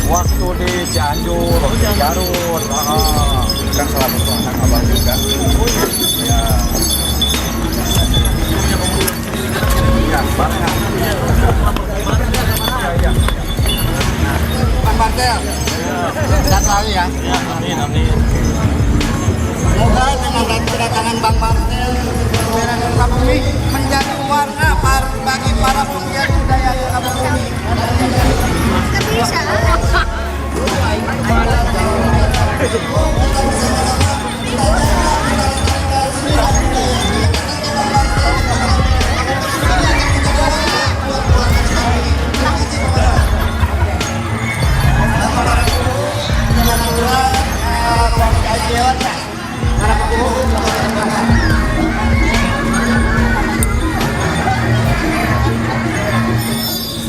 Waktu di Cianjur, Garut, kan salah satu anak abang juga. Ya, ya, banyak. Ya. Bang Martel, sehat selalu ya. Ya, amin, amin. Semoga dengan kedatangan Bang Martel, Daerah Sukabumi menjadi warna bagi para pegiat budaya Sukabumi.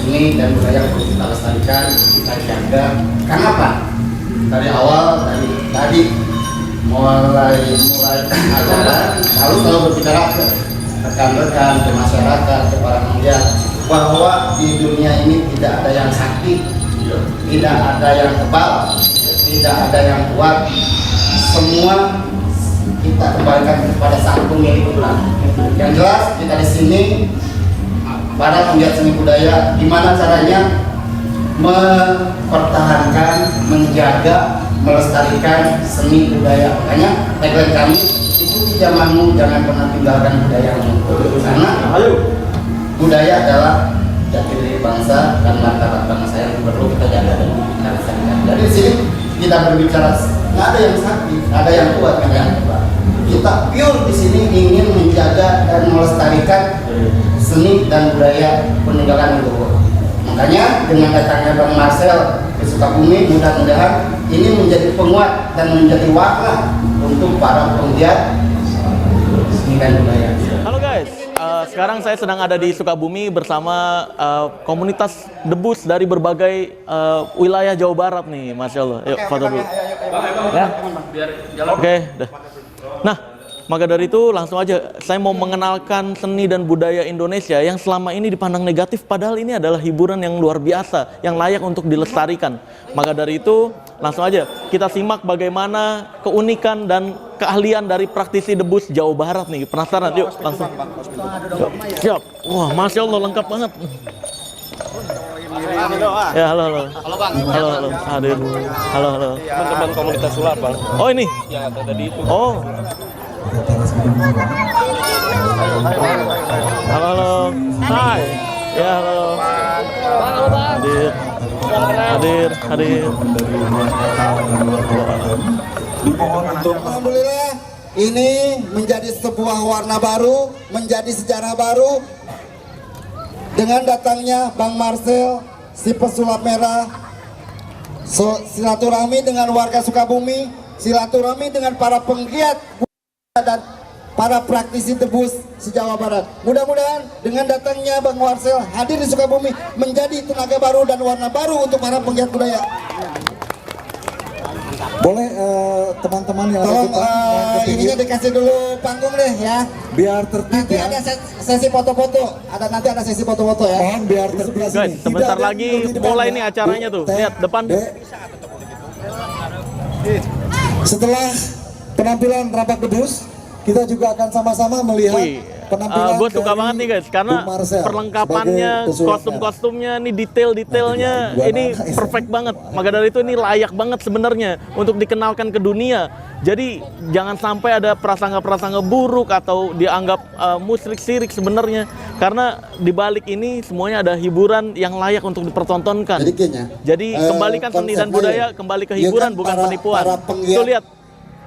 Seni dan budaya harus kita lestarikan, kita jaga. Karena apa? Dari awal, tadi mulai acara harus selalu berbicara ke rekan-rekan, ke masyarakat, ke para penggiat bahwa di dunia ini tidak ada yang sakti, tidak ada yang tebal, tidak ada yang kuat. Semua kita kembalikan kepada satu milik Tuhan. Yang jelas kita di sini para penggiat seni budaya, gimana caranya mempertahankan, menjaga, melestarikan seni budaya. Makanya tagline kami, ikuti zamanmu, jangan pernah tinggalkan budayamu. Karena budaya adalah jati diri bangsa dan martabat bangsa yang perlu kita jaga dan kita lestarikan. Jadi di sini kita berbicara, nggak ada yang sakti, nggak ada yang kuat, nggak ada yang hebat. Kita pure di sini ingin menjaga dan melestarikan seni dan budaya peninggalan leluhur. Makanya dengan datangnya Bang Marcel ke Sukabumi, mudah-mudahan ini menjadi penguat dan menjadi warna untuk para penggiat seni dan budaya. Halo guys, sekarang saya sedang ada di Sukabumi bersama komunitas debus dari berbagai wilayah Jawa Barat nih, Masya Allah. Yuk, foto dulu. Ya. Oke, dah. Nah, maka dari itu langsung aja saya mau mengenalkan seni dan budaya Indonesia yang selama ini dipandang negatif, padahal ini adalah hiburan yang luar biasa yang layak untuk dilestarikan. Maka dari itu langsung aja kita simak bagaimana keunikan dan keahlian dari praktisi debus Jawa Barat nih. Penasaran? Yuk langsung. Siap. Wah, Masya Allah lengkap banget. Ya, halo. Halo Bang. Halo. Hadir. Halo. Teman-teman komunitas sulap, Bang. Oh, ini. Yang ada tadi itu. Oh. Halo. Hai. Ya, halo. Hadir. Alhamdulillah, ini menjadi sebuah warna baru, menjadi sejarah baru dengan datangnya Bang Marcel, si pesulap merah. Silaturahmi dengan warga Sukabumi, silaturahmi dengan para penggiat dan para praktisi debus se-Jawa Barat. Mudah-mudahan dengan datangnya Bang Marcel hadir di Sukabumi menjadi tenaga baru dan warna baru untuk para penggiat budaya. Boleh teman-teman yang tolong ininya dikasih dulu panggung deh ya. biar tertib Nanti ya. ada sesi foto-foto. Nanti ada sesi foto-foto ya. Mohon biar tertib. Guys, sebentar lagi mulai nih acaranya tuh. Lihat depan. Setelah penampilan rampak debus, kita juga akan sama-sama melihat penampilan. Gue suka banget nih guys, karena Bung Marcel perlengkapannya, sebagai pesulap kostum-kostumnya, nih detail-detailnya, ini perfect banget. Maka dari itu ini layak banget sebenarnya untuk dikenalkan ke dunia. Jadi jangan sampai ada prasangka-prasangka buruk atau dianggap musyrik syirik sebenarnya. Karena di balik ini semuanya ada hiburan yang layak untuk dipertontonkan. Jadi, Jadi kembalikan seni dan budaya kembali ke hibuban, bukan penipuan. Tuh lihat.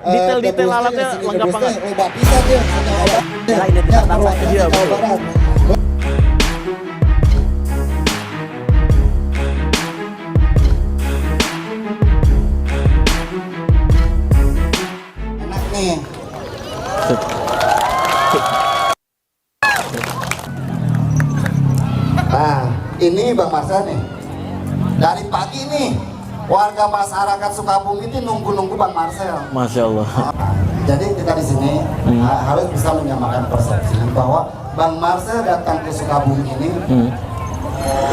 detail-detail alatnya lengkap banget. Loba pisan ya, Nah, identitas bangsa. Iya, betul. Enak nih. Nah, ini Bang Marcel nih. Dari pagi nih, warga masyarakat Sukabumi ini nunggu-nunggu Bang Marcel. Masya Allah. Jadi kita di sini harus bisa menyamakan persepsi bahwa Bang Marcel datang ke Sukabumi ini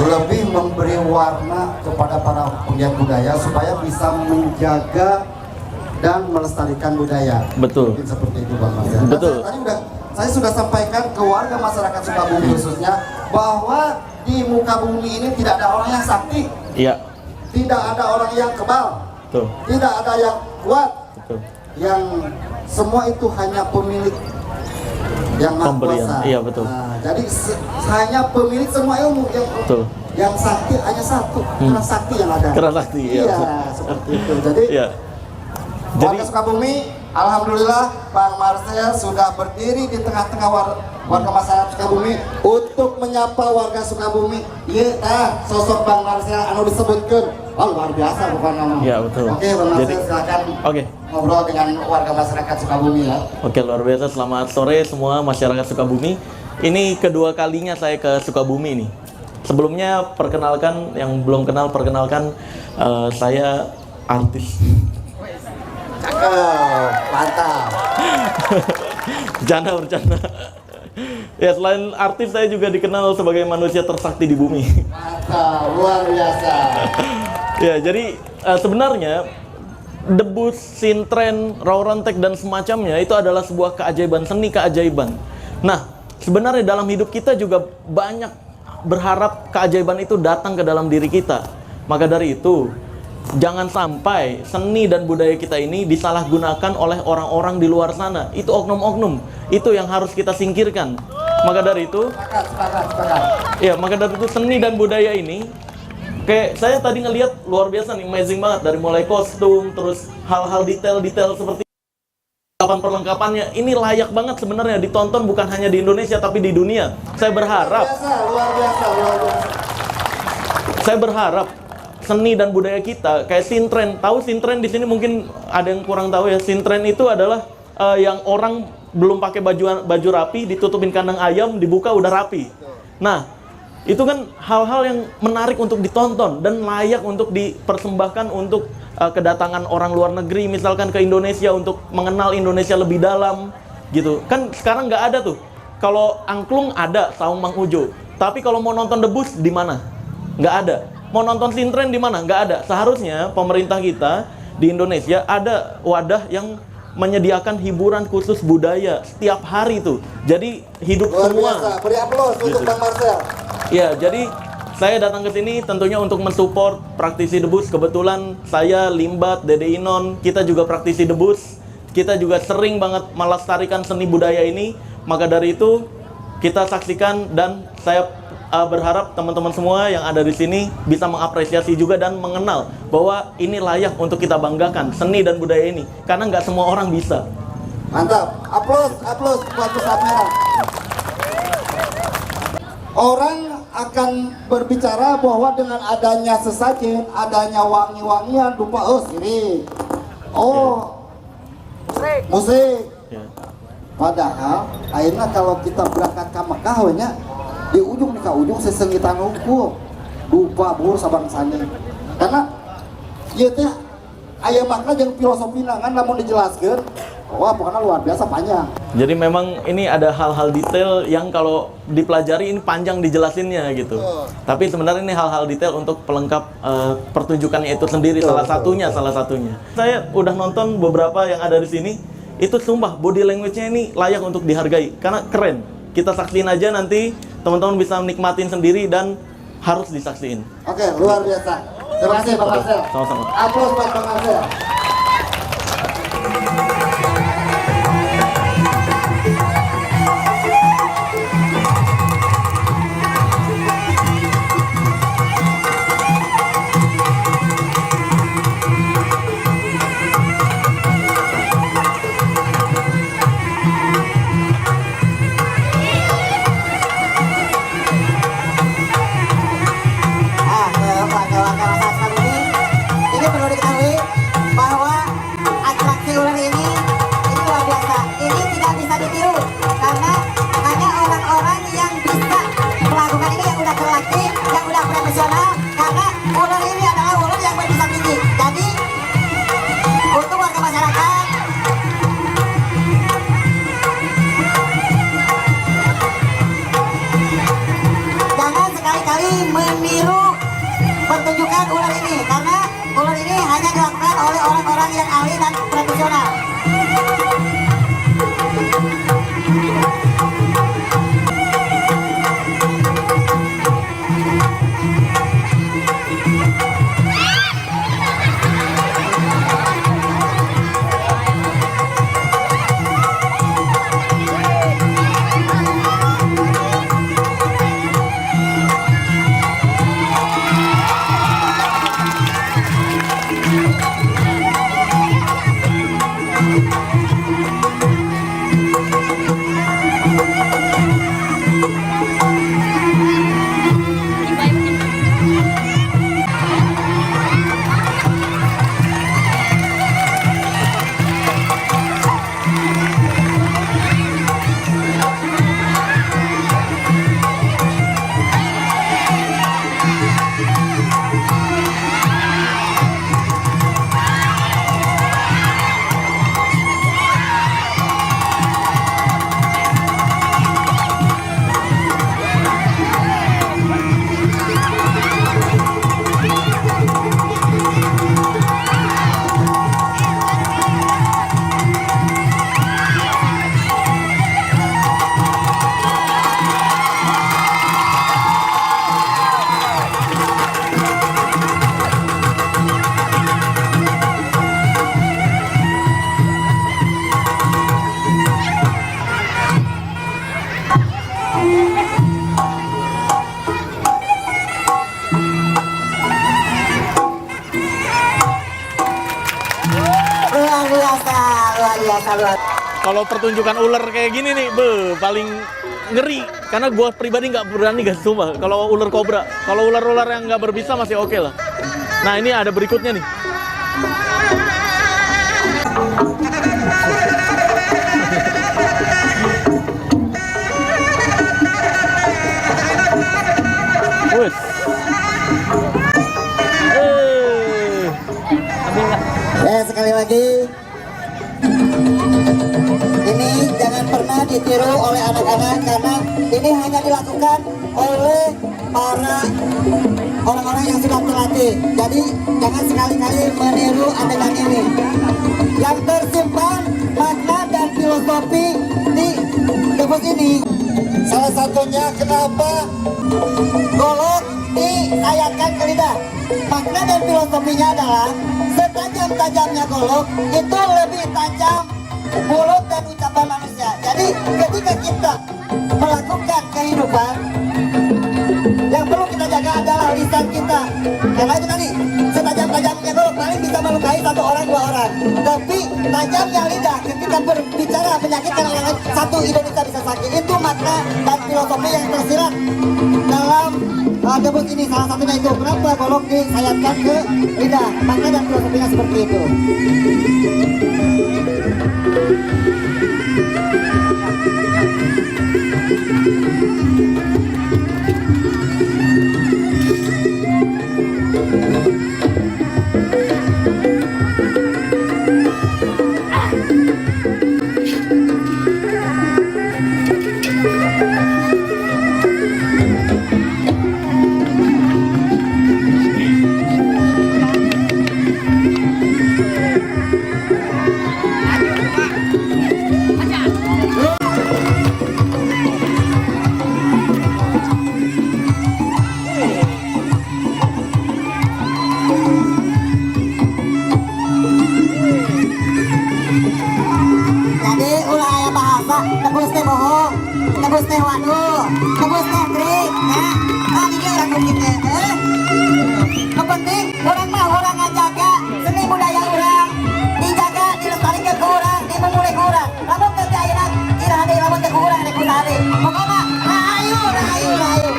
lebih memberi warna kepada para penggiat budaya supaya bisa menjaga dan melestarikan budaya. Betul. Mungkin seperti itu Bang Marcel. Betul. Saya sudah sampaikan ke warga masyarakat Sukabumi khususnya bahwa di muka bumi ini tidak ada orang yang sakti. Iya. Tidak ada orang yang kebal. Betul. Tidak ada yang kuat. Betul. Yang semua itu hanya pemilik yang maha Pemberian. kuasa. Iya, betul. Nah, jadi hanya pemilik semua ilmu Betul. yang sakti hanya satu, karena sakti yang ada. Karena sakti, iya. Iya, seperti itu. Jadi Iya. warga Sukabumi, alhamdulillah Bang Marcel sudah berdiri di tengah-tengah warga masyarakat Sukabumi untuk menyapa warga Sukabumi. Iya, sosok Bang Marcel anu disebutkan. Oh, luar biasa bukan nama. Iya, betul. Oke, Bang Marcel silakan Oke. ngobrol dengan warga masyarakat Sukabumi ya. Oke, luar biasa. Selamat sore semua masyarakat Sukabumi. Ini kedua kalinya saya ke Sukabumi nih. Sebelumnya perkenalkan, yang belum kenal perkenalkan, saya artis. Mantap. Bercanda. Ya, selain artis saya juga dikenal sebagai manusia tersakti di bumi. Mantap, luar biasa. Ya, jadi sebenarnya debus, sintren, raurantek dan semacamnya itu adalah sebuah keajaiban seni, keajaiban. Nah, sebenarnya dalam hidup kita juga banyak berharap keajaiban itu datang ke dalam diri kita. Maka dari itu, jangan sampai seni dan budaya kita ini disalahgunakan oleh orang-orang di luar sana. Itu oknum-oknum. Itu yang harus kita singkirkan. Maka dari itu, ya, maka dari itu seni dan budaya ini, kayak saya tadi ngelihat luar biasa nih, amazing banget, dari mulai kostum, terus hal-hal detail-detail seperti perlengkapannya. Ini layak banget sebenarnya ditonton bukan hanya di Indonesia tapi di dunia. Saya berharap, Luar biasa. saya berharap seni dan budaya kita kayak sintren. Tahu sintren di sini mungkin ada yang kurang tahu ya. Sintren itu adalah yang orang belum pakai baju rapi, ditutupin kandang ayam, dibuka udah rapi. Nah, itu kan hal-hal yang menarik untuk ditonton dan layak untuk dipersembahkan untuk kedatangan orang luar negeri misalkan ke Indonesia untuk mengenal Indonesia lebih dalam gitu. Kan sekarang nggak ada tuh. Kalau angklung ada, saung Mang Ujo. Tapi kalau mau nonton debus di mana? Nggak ada. Mau nonton sintren di mana? Nggak ada. Seharusnya pemerintah kita di Indonesia ada wadah yang menyediakan hiburan khusus budaya setiap hari tuh. Jadi hidup Luar semua. biasa. Beri aplaus untuk Bang Marcel. Ya, jadi saya datang ke sini tentunya untuk mensupport praktisi debus. Kebetulan saya, Limbat, Dede Inon, kita juga praktisi debus. Kita juga sering banget melestarikan seni budaya ini. Maka dari itu kita saksikan dan saya berharap teman-teman semua yang ada di sini bisa mengapresiasi juga dan mengenal bahwa ini layak untuk kita banggakan seni dan budaya ini karena nggak semua orang bisa. Mantap. Aplaus buat pesawat merah. Orang akan berbicara bahwa dengan adanya sesajen, adanya wangi-wangian, lupa ini. Musik. Ya. Padahal akhirnya kalau kita berangkat ke Mekah nya di ujung ke ujung sesengitan hukum lupa bur sabangsanya karena ieu teh aya makna jeung filosofi kan namun dijelaskeun wah pokoknya luar biasa panjang. Jadi memang ini ada hal-hal detail yang kalau dipelajari ini panjang dijelasinnya gitu. Tapi sebenarnya ini hal-hal detail untuk pelengkap pertunjukannya itu sendiri, salah satunya. Saya udah nonton beberapa yang ada di sini, itu sumpah body language-nya ini layak untuk dihargai karena keren. Kita saksiin aja nanti, teman-teman bisa nikmatin sendiri dan harus disaksiin. Oke, luar biasa. Terima kasih Bang Marcel. Sama-sama. Aplaus buat Bang Marcel. Kalau pertunjukan ular kayak gini nih, paling ngeri. Karena gua pribadi nggak berani guys, sumpah. Kalau ular kobra, kalau ular-ular yang nggak berbisa masih oke lah. Nah ini ada berikutnya nih. Wes. Sekali lagi, ini jangan pernah ditiru oleh anak-anak karena ini hanya dilakukan oleh para orang-orang yang sudah terlatih. Jadi jangan sekali-kali meniru adegan ini. Yang tersimpan makna dan filosofi di debus ini. Salah satunya kenapa Golok disayatkan ke lidah. Makna dan filosofinya adalah setajam-tajamnya golok itu lebih tajam mulut dan ucapan manusia. Jadi ketika kita melakukan kehidupan, yang perlu kita jaga adalah lisan kita. Karena itu tadi, setajam-tajamnya golok paling bisa melukai satu orang, dua orang. Tapi tajamnya lidah ketika berbicara menyakitkan orang lain, satu Indonesia bisa sakit. Itu makna dan filosofi yang tersirat dalam debus ini. Salah satunya itu, kenapa golok disayatkan ke lidah. Makna dan filosofinya seperti itu. Tebus teh bohong, tebus teh waduh, tebus teh trik, ya. Ini orang begitu. Yang penting orang mah orang ngajaga seni budaya orang, dijaga, dilestarikan ke orang, dimulai ke orang. Lamun teh ayeuna irah deui lamun teh urang rek usahade. Pokona rahayu, rahayu, rahayu.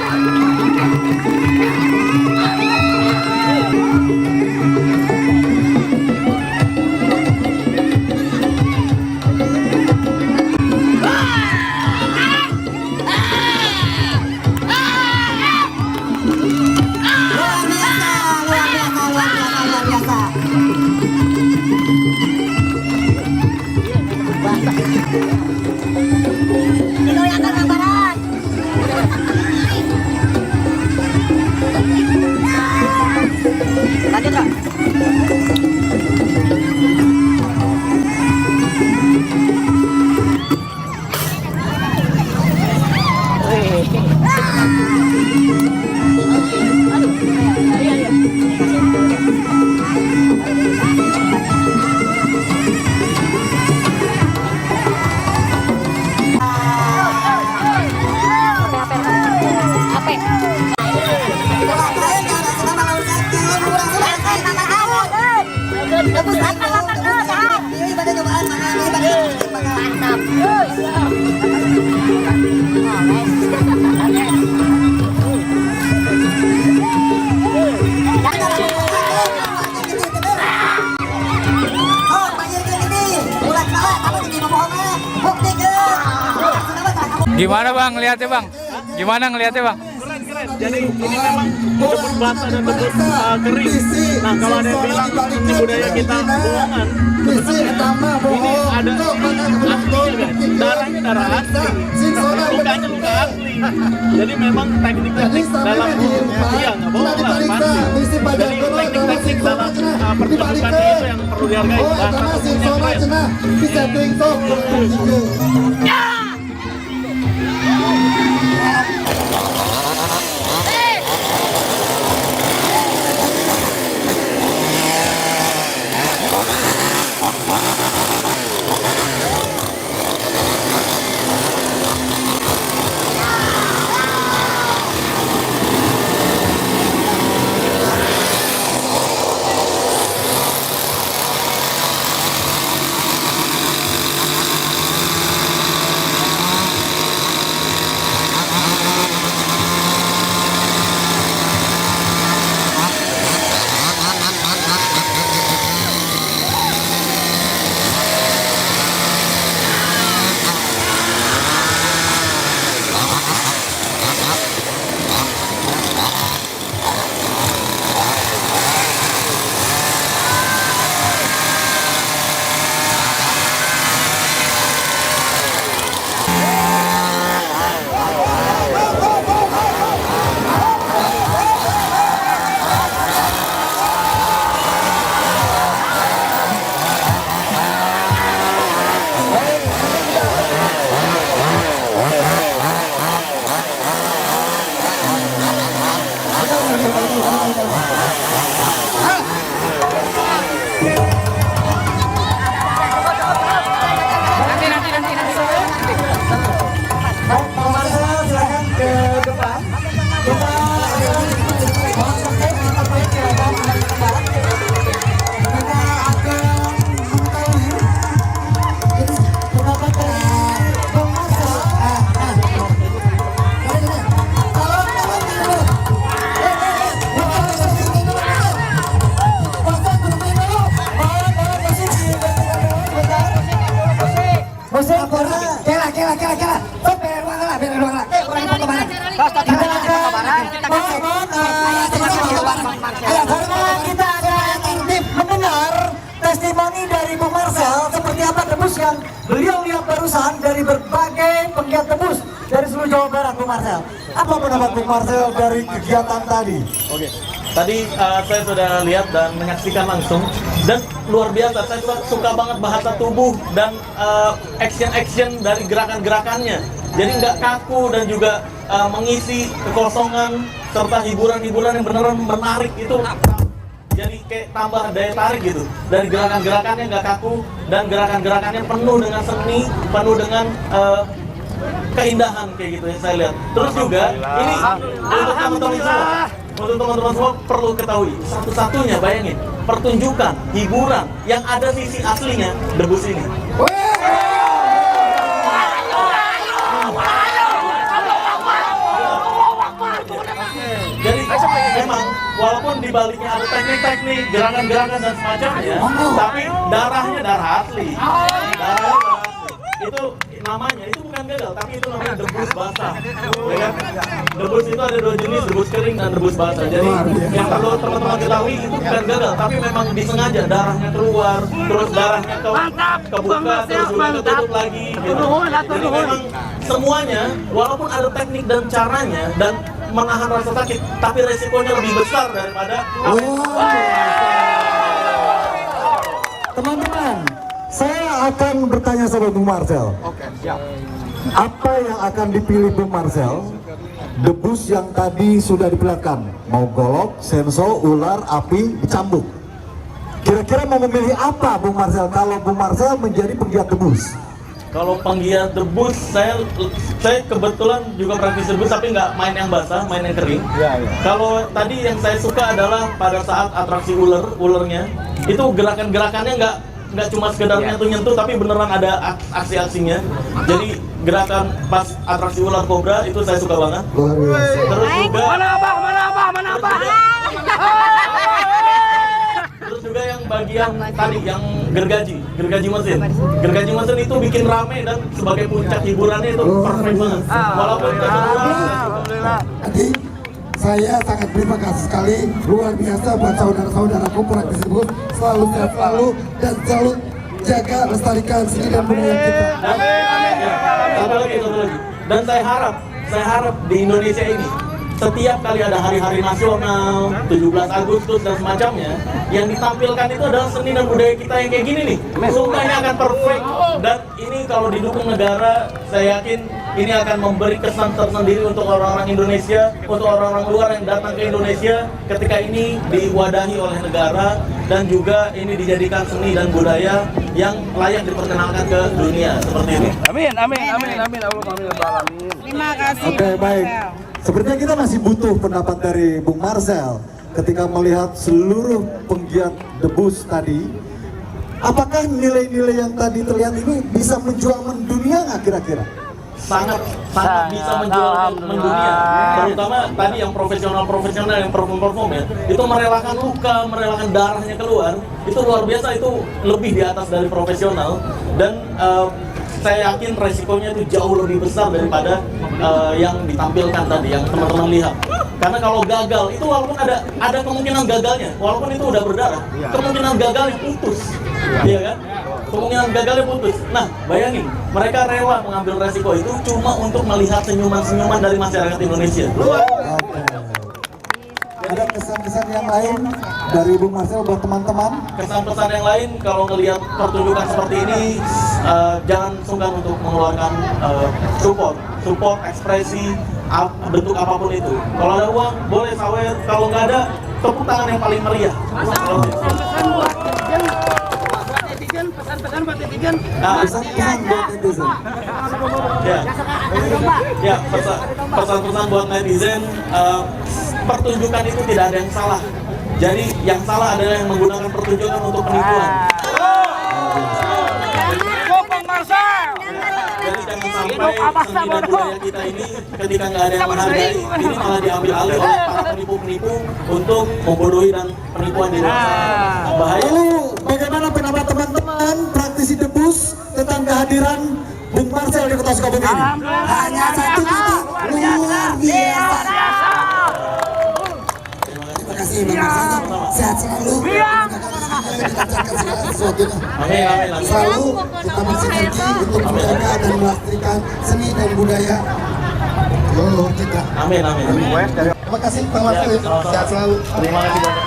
Gimana bang ngeliatnya bang? Gimana ngeliatnya bang? Keren. Jadi ini memang debus basah dan debus kering. Nah kalau ada yang bilang ini budaya kita bohongan, ini ada aslinya guys. Darahnya darah asli, lukanya luka asli. Jadi memang teknik-teknik dalam iya nggak bohong lah pasti. Jadi teknik-teknik dalam pertunjukannya itu yang perlu dihargai. Bahasa tubuhnya keren. Kita akan mendengar testimoni dari Bung Marcel seperti apa debus yang beliau lihat barusan dari berbagai penggiat debus dari seluruh Jawa Barat. Bung Marcel, apa pendapat Bung Marcel dari kegiatan tadi? Oke, tadi saya sudah lihat dan menyaksikan langsung dan luar biasa. Saya suka banget bahasa tubuh dan action dari gerakan-gerakannya. Jadi nggak kaku dan juga mengisi kekosongan serta hiburan-hiburan yang benar-benar menarik itu. Jadi kayak tambah daya tarik gitu. Dari gerakan-gerakannya nggak kaku dan gerakan-gerakannya penuh dengan seni, penuh dengan keindahan kayak gitu yang saya lihat. Terus juga ini untuk teman-teman semua perlu ketahui satu-satunya, bayangin, pertunjukan hiburan yang ada sisi aslinya debus ini. Jadi memang walaupun di baliknya ada teknik-teknik, gerakan-gerakan dan semacamnya, tapi darahnya darah asli. Darahnya itu namanya, itu bukan gagal, tapi itu namanya debus basah. Ya kan? Debus itu ada dua jenis, debus kering dan debus basah. Jadi yang perlu teman-teman ketahui itu bukan gagal, tapi memang disengaja darahnya keluar, terus darahnya kebuka, terus juga ketutup lagi. Gitu. Jadi memang semuanya, walaupun ada teknik dan caranya dan menahan rasa sakit, tapi resikonya lebih besar daripada. Teman-teman, saya akan bertanya sama Bung Marcel. Oke, siap. Apa yang akan dipilih Bung Marcel? Debus yang tadi sudah diperlihatkan, mau golok, senso, ular, api, dicambuk. Kira-kira mau memilih apa Bung Marcel kalau Bung Marcel menjadi penggiat debus? Kalau penggiat debus, saya kebetulan juga praktisi debus tapi nggak main yang basah, main yang kering. Kalau tadi yang saya suka adalah pada saat atraksi ulernya, itu gerakan-gerakannya nggak cuma sekedar nyentuh-nyentuh, tapi beneran ada aksi-aksinya. Jadi gerakan pas atraksi ular kobra itu saya suka banget. Luar biasa. Terus juga Mana abah? terus juga yang bagian tadi yang gergaji mesin. Gergaji mesin itu bikin rame dan sebagai puncak hiburannya itu perfect banget. Walaupun Jadi saya sangat terima kasih sekali, luar biasa buat saudara-saudaraku praktisi debus, selalu sehat selalu dan selalu jaga lestarikan seni dan budaya kita. Satu lagi. Dan saya harap di Indonesia ini setiap kali ada hari-hari nasional, 17 Agustus dan semacamnya, yang ditampilkan itu adalah seni dan budaya kita yang kayak gini nih. Sumpah ini akan perfect, dan ini kalau didukung negara, saya yakin ini akan memberi kesan tersendiri untuk orang-orang Indonesia, untuk orang-orang luar yang datang ke Indonesia ketika ini diwadahi oleh negara, dan juga ini dijadikan seni dan budaya yang layak diperkenalkan ke dunia seperti ini. Amin. Allah Terima kasih. Oke, baik. Sepertinya kita masih butuh pendapat dari Bung Marcel ketika melihat seluruh penggiat debus tadi. Apakah nilai-nilai yang tadi terlihat ini bisa menjual mendunia nggak kira-kira? Sangat bisa menjual mendunia, terutama tadi yang profesional yang perform ya, itu merelakan luka, merelakan darahnya keluar, itu luar biasa, itu lebih di atas dari profesional, dan saya yakin resikonya itu jauh lebih besar daripada yang ditampilkan tadi, yang teman-teman lihat. Karena kalau gagal itu walaupun ada kemungkinan gagalnya, walaupun itu udah berdarah, kemungkinan gagalnya putus, iya kan? Kemungkinan gagalnya putus. Nah, bayangin, mereka rela mengambil resiko itu cuma untuk melihat senyuman-senyuman dari masyarakat Indonesia. Oke. Ada kesan-kesan yang lain dari Bung Marcel buat teman-teman? Kesan-pesan yang lain kalau ngelihat pertunjukan seperti ini, jangan sungkan untuk mengeluarkan support ekspresi bentuk apapun itu. Kalau ada uang boleh sawer, kalau nggak ada tepuk tangan yang paling meriah. pesan-pesan buat netizen. Pesan-pesan buat netizen. Ya, pesan-pesan buat netizen, pertunjukan itu tidak ada yang salah. Jadi yang salah adalah yang menggunakan pertunjukan untuk penipuan. Jadi jangan sampai seni dan budaya kita ini ketika nggak ada yang menghargai, ini malah diambil alih oleh para penipu-penipu untuk membodohi dan penipuan di luar sana. Bahaya. Lalu bagaimana pendapat teman-teman praktisi debus tentang kehadiran Bung Marcel di Kota Sukabumi ini? Hanya satu kata, luar biasa. Terima kasih Bung Marcel, sehat selalu. Amin. Selalu kita bersinergi untuk menjaga dan melestarikan seni dan budaya leluhur kita. Amin. Terima kasih Bang Marcel, sehat selalu. Terima kasih banyak.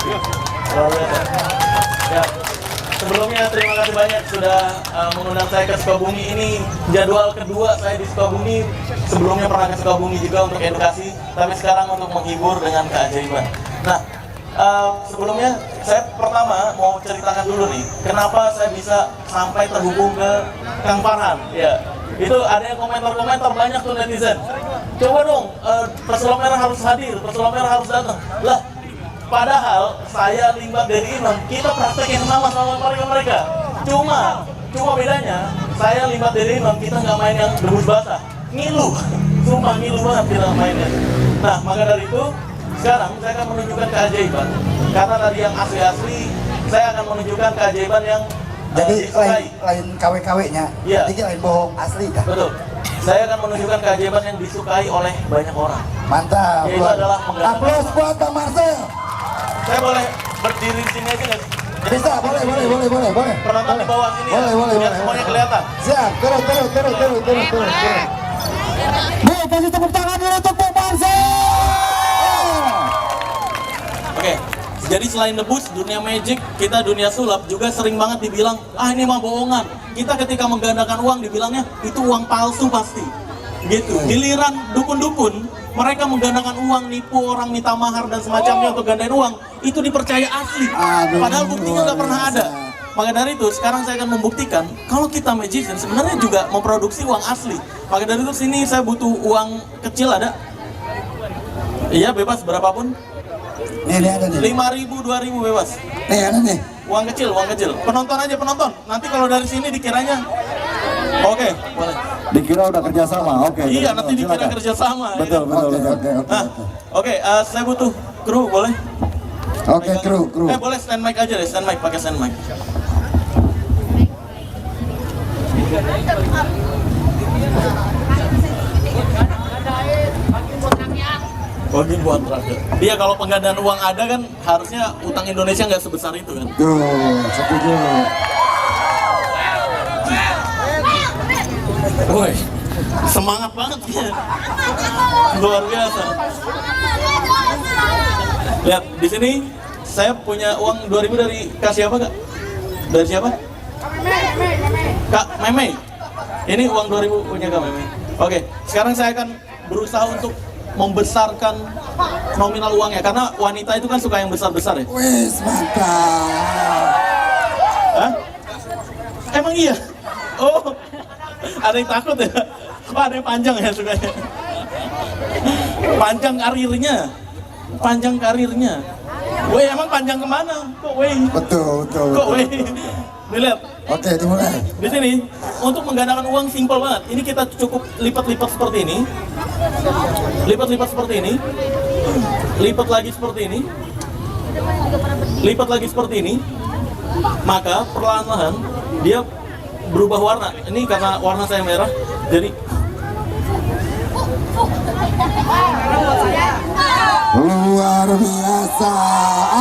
Ya, sebelumnya terima kasih banyak sudah mengundang saya ke Sukabumi. Ini jadwal kedua saya di Sukabumi. Sebelumnya pernah ke Sukabumi juga untuk edukasi, tapi sekarang untuk menghibur dengan keajaiban. Nah, sebelumnya saya pertama mau ceritakan dulu nih, kenapa saya bisa sampai terhubung ke Kang Farhan. Ya, itu ada yang komentar banyak tuh netizen. Coba dong, Pesulap Merah harus hadir, Pesulap Merah harus datang. Lah, padahal saya Limbah dari Imam, kita praktek yang sama mereka. Cuma bedanya, saya Limbah dari Imam, kita nggak main yang debus basah, ngilu. Sumpah ngilu banget kita mainnya. Nah, maka dari itu, sekarang saya akan menunjukkan keajaiban. Karena tadi yang asli-asli, saya akan menunjukkan keajaiban yang Jadi disukai. lain KW-KW-nya, Iya. jadi lain bohong asli kan? Betul. Saya akan menunjukkan keajaiban yang disukai oleh banyak orang. Mantap. Yaitu adalah menggerakkan. Aplaus buat Bang Marcel. Saya boleh berdiri di sini aja nggak sih? Bisa, boleh. Penonton di bawah sini Boleh. biar semuanya kelihatan. Siap, terus. Bu, kasih tepuk tangan dulu untuk Bung Marcel. Oke, jadi selain debus, dunia magic, kita dunia sulap juga sering banget dibilang, ini mah bohongan. Kita ketika menggandakan uang dibilangnya, itu uang palsu pasti. Gitu, giliran dukun-dukun, mereka menggandakan uang, nipu orang, minta mahar dan semacamnya untuk gandain uang, itu dipercaya asli. Padahal buktinya nggak pernah ada. Maka dari itu, sekarang saya akan membuktikan, kalau kita magician sebenarnya juga memproduksi uang asli. Maka dari itu, sini saya butuh uang kecil ada? Iya, bebas berapapun. Nih ada nih. 5.000, 2.000 bebas. Nih ada nih. Uang kecil. Penonton aja, penonton. Nanti kalau dari sini dikiranya. Oke, boleh. Dikira udah kerjasama, oke. Iya, nanti dikira silakan. kerjasama. Betul. Nah, oke, saya butuh kru, boleh? Oke, kru. Boleh stand mic aja deh, pakai stand mic. Bagi buat terakhir. Iya, kalau penggandaan uang ada kan harusnya utang Indonesia nggak sebesar itu kan. Tuh, setuju. Woi, semangat banget ya. Luar biasa. Lihat di sini saya punya uang 2000 dari Kak siapa, Kak? Dari siapa? Kak Meme. Ini uang 2000 punya Kak Meme. Oke, sekarang saya akan berusaha untuk membesarkan nominal uangnya karena wanita itu kan suka yang besar-besar ya. Wes, mantap. Hah? Emang iya? Oh, ada yang takut ya? Kok ada yang panjang ya sukanya? Panjang karirnya. Weh, emang panjang kemana? Kok weh? Betul. Kok weh? Nih lihat. Oke, dimulai. Di sini untuk menggandakan uang simpel banget. Ini kita cukup lipat-lipat seperti ini. Lipat-lipat seperti ini. Lipat lagi seperti ini. Lipat lagi seperti ini. Maka perlahan-lahan dia berubah warna. Ini karena warna saya merah. Jadi Luar biasa.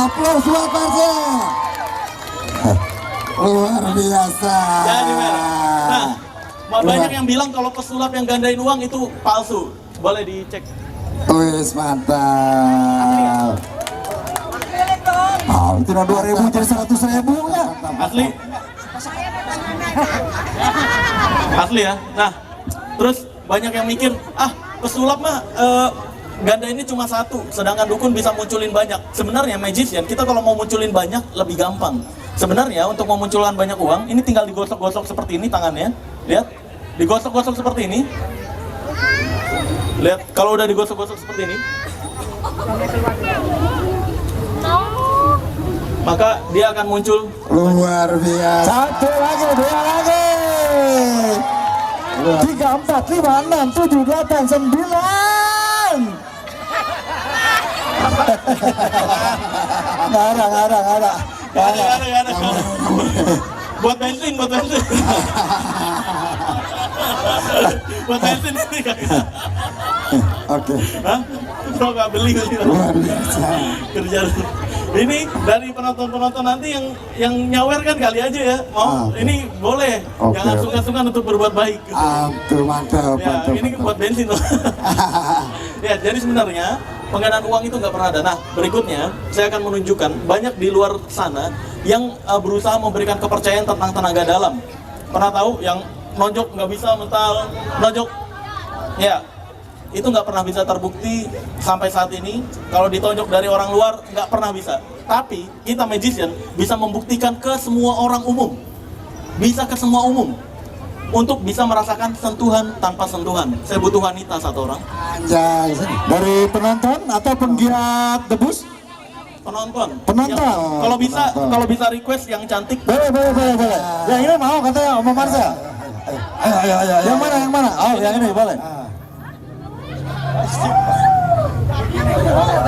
Aplaus buat Marcel. Luar biasa. jadi merah. Nah, banyak yang bilang kalau pesulap yang gandain uang itu palsu. Boleh dicek. Wes, mantap. Oh, itu 2.000 jadi 100.000 ya. Asli. Asli ya. Nah, terus banyak yang mikir, pesulap mah ganda ini cuma satu, sedangkan dukun bisa munculin banyak. Sebenarnya magician, kita kalau mau munculin banyak lebih gampang. Sebenarnya untuk memunculkan banyak uang, ini tinggal digosok-gosok seperti ini tangannya. Lihat, digosok-gosok seperti ini. Lihat, kalau udah digosok-gosok seperti ini, maka dia akan muncul. Luar biasa. Satu lagi, dua lagi. 3, 4, 5, 6, 7, 8, 9. Nggak ada. Buat bensin. Buat bensin ini kan. Oke. Hah? Bro nggak beli. Luar biasa. Kerja. Ini dari penonton nanti yang nyawer kan kali aja ya. Mau ini boleh. Oke. Jangan sungkan-sungkan untuk berbuat baik. Mantap. Ya, ini buat bensin loh. Ya, jadi sebenarnya penggandaan uang itu nggak pernah ada. Nah, berikutnya saya akan menunjukkan banyak di luar sana yang berusaha memberikan kepercayaan tentang tenaga dalam. Pernah tahu yang nonjok nggak bisa mental, nonjok? Ya, itu nggak pernah bisa terbukti sampai saat ini. Kalau ditonjok dari orang luar nggak pernah bisa. Tapi kita magician bisa membuktikan ke semua orang umum, bisa ke semua umum untuk bisa merasakan sentuhan tanpa sentuhan. Saya butuh wanita satu orang. Anjay. Dari penonton atau penggiat debus? Penonton. Penonton. Kalau bisa request yang cantik. Boleh. Yang ini mau katanya Om Marcel. Ayo. Yang mana? Oh, yang ini boleh.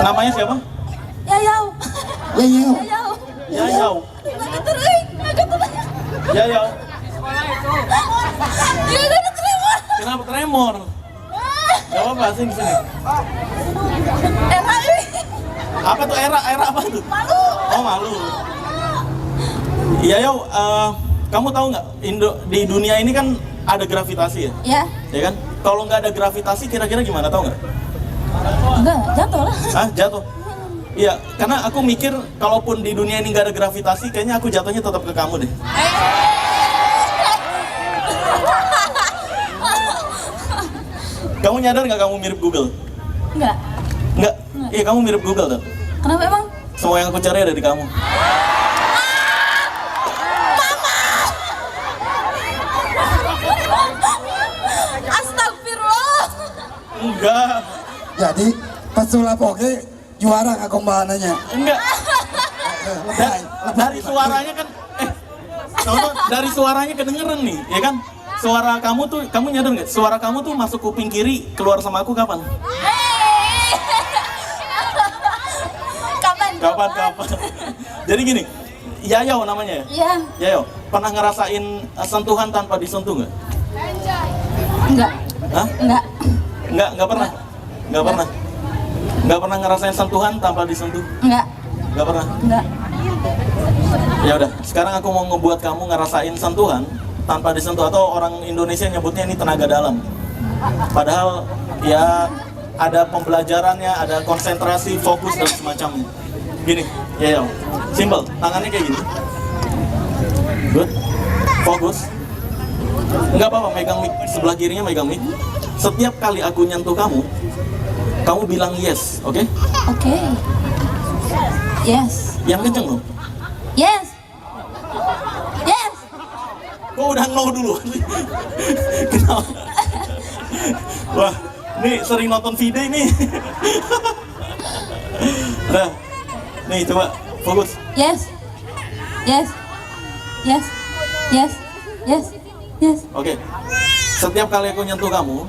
Namanya siapa? Yayau. Yayau. Kenapa tremor? Gak apa-apa sih di sini. Apa tuh era apa tuh? Malu. Oh, malu. Iya, kamu tahu nggak di dunia ini kan ada gravitasi ya? Ya. Ya kan? Kalau nggak ada gravitasi kira-kira gimana, tahu nggak? Enggak, jatuh lah. Jatuh. Iya, karena aku mikir kalaupun di dunia ini nggak ada gravitasi, kayaknya aku jatuhnya tetap ke kamu deh. Kamu nyadar nggak kamu mirip Google? Enggak. Nggak? Iya, kamu mirip Google tuh. Kenapa emang? Semua yang aku cari ada di kamu. Astagfirullah. Enggak. Jadi pesulap oke juara kak kombahannya. Enggak. dari suaranya kan, dari suaranya kedengeran nih, ya kan? Suara kamu tuh, kamu nyadar nggak? Suara kamu tuh masuk kuping kiri, keluar sama aku kapan? Kapan? Jadi gini, Yayo namanya ya? Iya. Yayo, pernah ngerasain sentuhan tanpa disentuh nggak? Enggak. Hah? Enggak. Nggak pernah? Nggak pernah? Nggak pernah ngerasain sentuhan tanpa disentuh? Enggak. Nggak pernah? Enggak. Ya udah, sekarang aku mau ngebuat kamu ngerasain sentuhan tanpa disentuh, atau orang Indonesia nyebutnya ini tenaga dalam. Padahal ya ada pembelajarannya, ada konsentrasi, fokus dan semacamnya. Gini, ya, simple, tangannya kayak gini. Good, fokus. Enggak apa-apa, megang mic, sebelah kirinya megang mic. Setiap kali aku nyentuh kamu, kamu bilang yes, oke? Oke. Yes. Yang kenceng loh. Yes. Yes. Kok udah no dulu? Kenapa? Wah, ini sering nonton video ini. Nah, nih coba fokus. Yes. Yes. Yes. Yes. Yes. Yes. Oke. Setiap kali aku nyentuh kamu,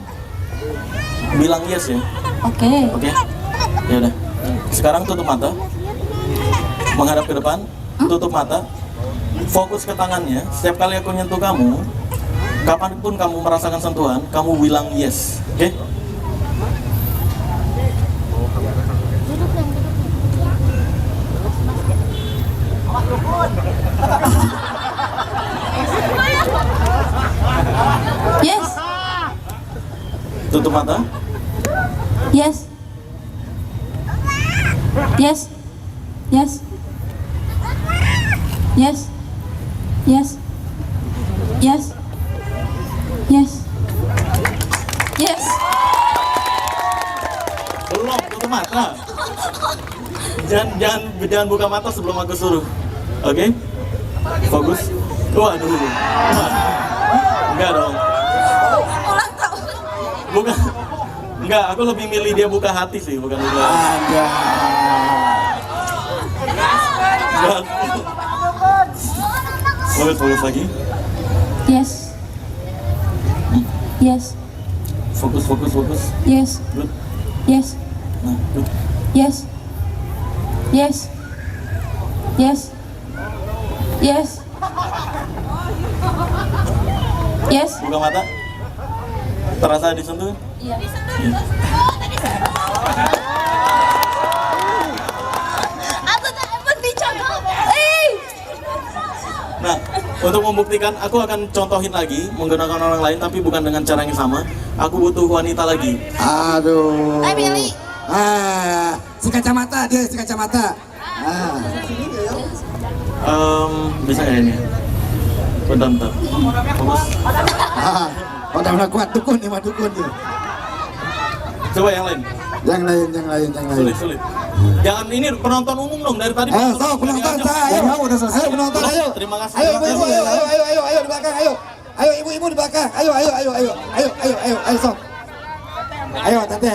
bilang yes ya. Oke. Oke. Ya udah. Sekarang tutup mata. Menghadap ke depan, tutup mata. Fokus ke tangannya. Setiap kali aku nyentuh kamu, kapanpun kamu merasakan sentuhan, kamu bilang yes. Oke? Yes. Tutup mata. Yes. Yes. Yes. Yes. Yes. Yes. Yes. Yes. Belum, tutup mata. Jangan buka mata sebelum aku suruh. Oke? Fokus. Waduh. Enggak dong. Bukan. Enggak, aku lebih milih dia buka hati sih, bukan buka. Fokus lagi. Yes. Yes. Fokus. Yes. Good. Yes. Nah, good. Yes. Yes. Yes. Yes. Yes. Buka mata. Terasa disentuh? Iya. Aku tak dapat dicakap. Nah, untuk membuktikan, aku akan contohin lagi menggunakan orang lain, tapi bukan dengan cara yang sama. Aku butuh wanita lagi. Aduh. Billy. Si kacamata, dia si kacamata. Bisa nggak ini? Bentar. Fokus. Udah kuat dukun nih, dukun nih. Coba yang lain. Yang lain. Sulit. Jangan ini penonton umum dong dari tadi. Penonton saya. Ayo, udah selesai penonton, ayo. Terima kasih. Ayo ibu, ayo di belakang, ayo. Ayo ibu di belakang. Ayo, sok. Ayo teteh.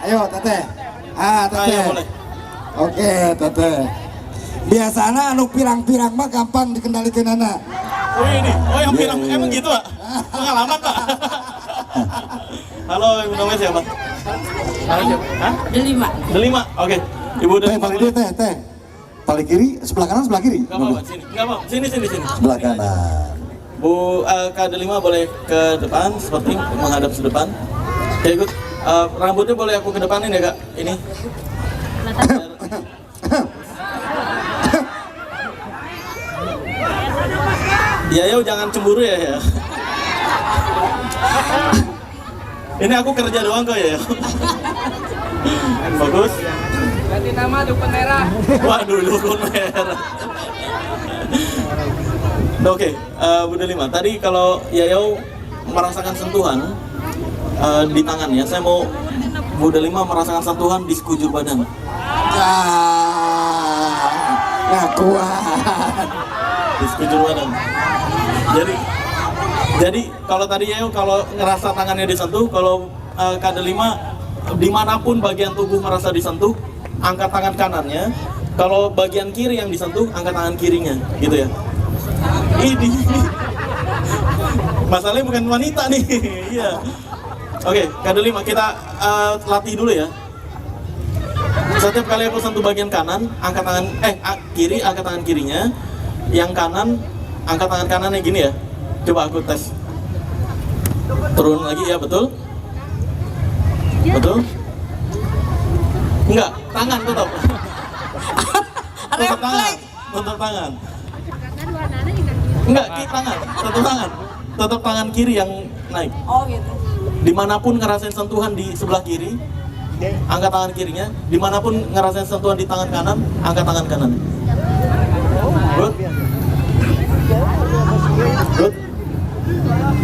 Teteh. Ayo, boleh. Oke, teteh. Biasanya anu pirang-pirang mah gampang dikendalikan anak. Oh yang bilang emang gitu, Pak? Pengalaman, Pak? Halo, ibu namanya siapa? Hah? Delima. Oke. Ibu Delima. Paling dia teh. Paling kiri, sebelah kanan, sebelah kiri. Enggak apa-apa, sini. Enggak apa-apa. Sini. Sebelah kanan. Bu Kak Delima boleh ke depan, seperti menghadap ke depan. Oke, ikut. Rambutnya boleh aku ke depanin ya, Kak? Ini. Ya, jangan cemburu ya. Ini aku kerja doang kok ya. Bagus. Ganti nama dukun merah. Waduh, dukun merah. Oke, Bu Delima, tadi kalau Yayo merasakan sentuhan di tangannya, saya mau Bu Delima merasakan sentuhan di sekujur badan. Nggak kuat. Di sekujur badan. Jadi kalau tadi Yayo kalau ngerasa tangannya disentuh, kalau Kak Delima dimanapun bagian tubuh merasa disentuh, angkat tangan kanannya, Kalau bagian kiri yang disentuh, angkat tangan kirinya, gitu ya. Ini masalahnya bukan wanita nih. Iya. Oke, kode 5 kita latih dulu ya. Setiap kali aku sentuh bagian kanan, angkat tangan kiri, angkat tangan kirinya. Yang kanan, angkat tangan kanannya gini ya. Coba aku tes. Turun lagi ya, betul? Betul? Enggak, tangan tetap. Tutup tangan, tutup tangan. Enggak, tangan, tutup tangan. Tutup tangan kiri yang naik. Oh gitu. Dimanapun ngerasain sentuhan di sebelah kiri, angkat tangan kirinya. Dimanapun ngerasain sentuhan di tangan kanan, angkat tangan kanan. Good? Good?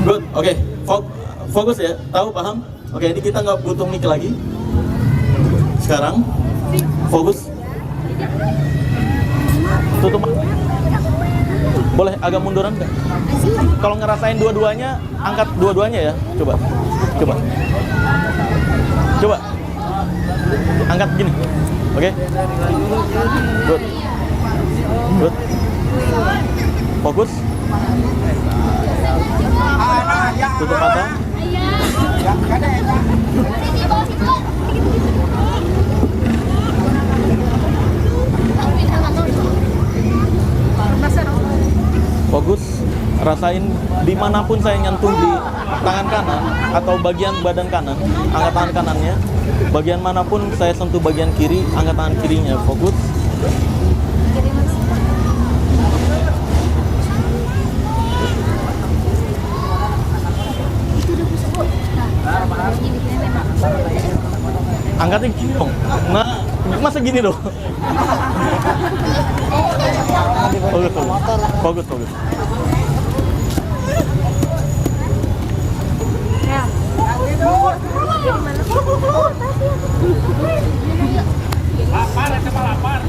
Good, oke. Fokus ya, tahu, paham? Oke, ini kita nggak butuh mic lagi. Sekarang, fokus. Tutup. Boleh agak munduran nggak? Kalau ngerasain dua-duanya, angkat dua-duanya ya. Coba. Angkat gini. Oke? Good. Fokus. Tutup mata. Fokus, rasain dimanapun saya nyentuh di tangan kanan atau bagian badan kanan, angkat tangan kanannya. Bagian manapun saya sentuh bagian kiri, angkat tangan kirinya. Fokus. Angkatnya gini dong. Nah, masa gini dong? Fokus. Lapar.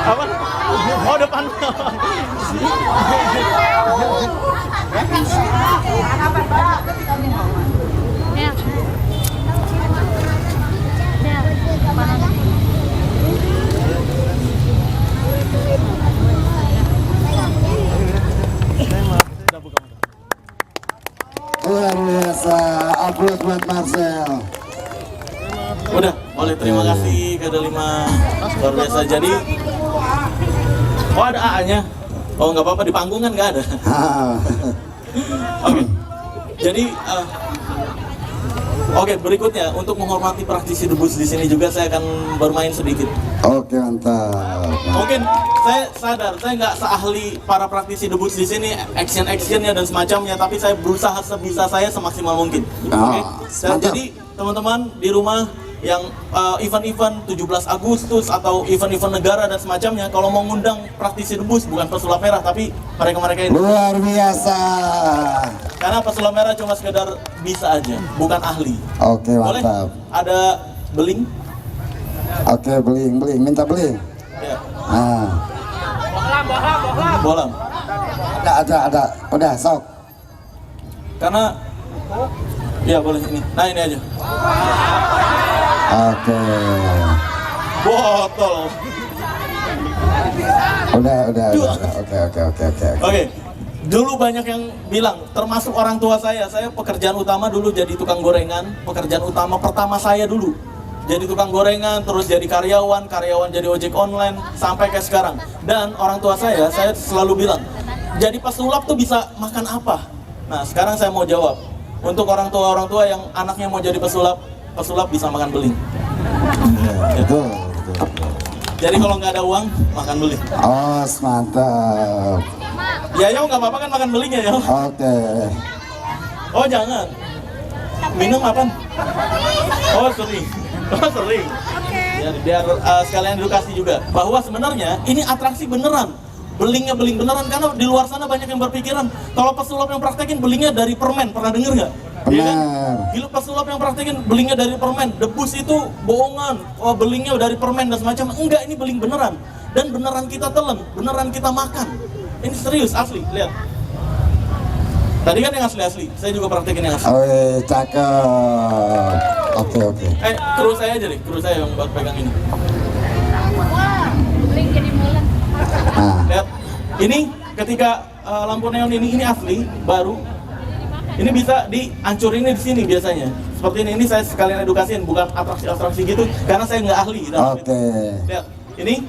Apa? Oh, depan. Luar biasa, aplaus buat Marcel. Udah, boleh, terima kasih kode 5. Luar biasa. Jadi, oh ada AA-nya. Oh nggak apa-apa, di panggung kan nggak ada. Oke. Jadi, oke, berikutnya untuk menghormati praktisi debus di sini juga saya akan bermain sedikit. Oke, mantap. Mungkin saya sadar saya nggak seahli para praktisi debus di sini, actionnya dan semacamnya, tapi saya berusaha sebisa saya semaksimal mungkin. Oke. Dan jadi teman-teman di rumah yang event-event 17 Agustus atau event-event negara dan semacamnya, kalau mau ngundang praktisi debus bukan pesulap merah tapi mereka-mereka ini. Luar biasa. Karena pesulap merah cuma sekedar bisa aja, bukan ahli. Oke, Boleh? mantap. Ada beling? Oke, beling, minta beling. Ya. Bolam. Ada. Udah, sok. Karena ya boleh ini. Nah, ini aja. Oke. Botol. Udah. Oke. Oke. Dulu banyak yang bilang, termasuk orang tua saya pekerjaan utama dulu jadi tukang gorengan. Pekerjaan utama pertama saya dulu jadi tukang gorengan, terus jadi karyawan jadi ojek online, sampai kayak sekarang. Dan orang tua saya selalu bilang, jadi pesulap tuh bisa makan apa? Nah, sekarang saya mau jawab. Untuk orang tua yang anaknya mau jadi pesulap bisa makan beling. Betul. Jadi kalau nggak ada uang, makan beling. Oh, mantap. Ya, nggak apa-apa kan makan beling ya, Oke. Oh, jangan. Minum apa? Oh, sering. Ya, biar sekalian edukasi juga bahwa sebenarnya ini atraksi beneran. belingnya beling beneran, karena di luar sana banyak yang berpikiran kalau pesulap yang praktekin belingnya dari permen, pernah denger nggak? Iya kan? Gila, pesulap yang praktekin belingnya dari permen, debus itu bohongan, belingnya dari permen dan semacam. Enggak, ini beling beneran, dan beneran kita telan, beneran kita makan. Ini serius, asli, lihat. Tadi kan yang asli-asli, saya juga praktekin yang asli. Oh, cakep. Oke. Kru saya aja deh, kru saya yang buat pegang ini. Nah, Lihat, ini ketika lampu neon ini asli, baru. Ini bisa dihancurin di sini biasanya. Seperti ini saya sekalian edukasiin, bukan atraksi-atraksi gitu, karena saya nggak ahli. oke. Lihat, ini.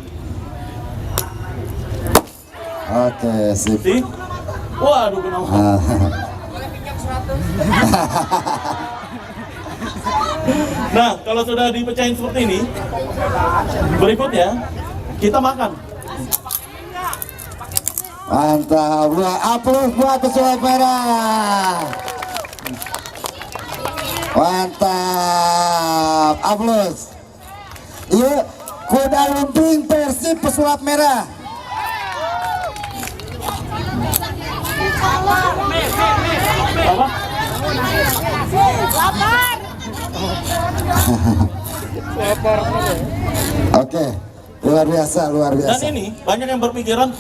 Oke, sip. See? Waduh, kenapa? Nah, kalau sudah dipecahin seperti ini, berikutnya kita makan. Mantap, aplaus buat pesulap merah. Mantap, aplaus. Yuk, kuda lumping Persib pesulap merah. Apa? Oke, luar biasa. Dan ini banyak yang berpikiran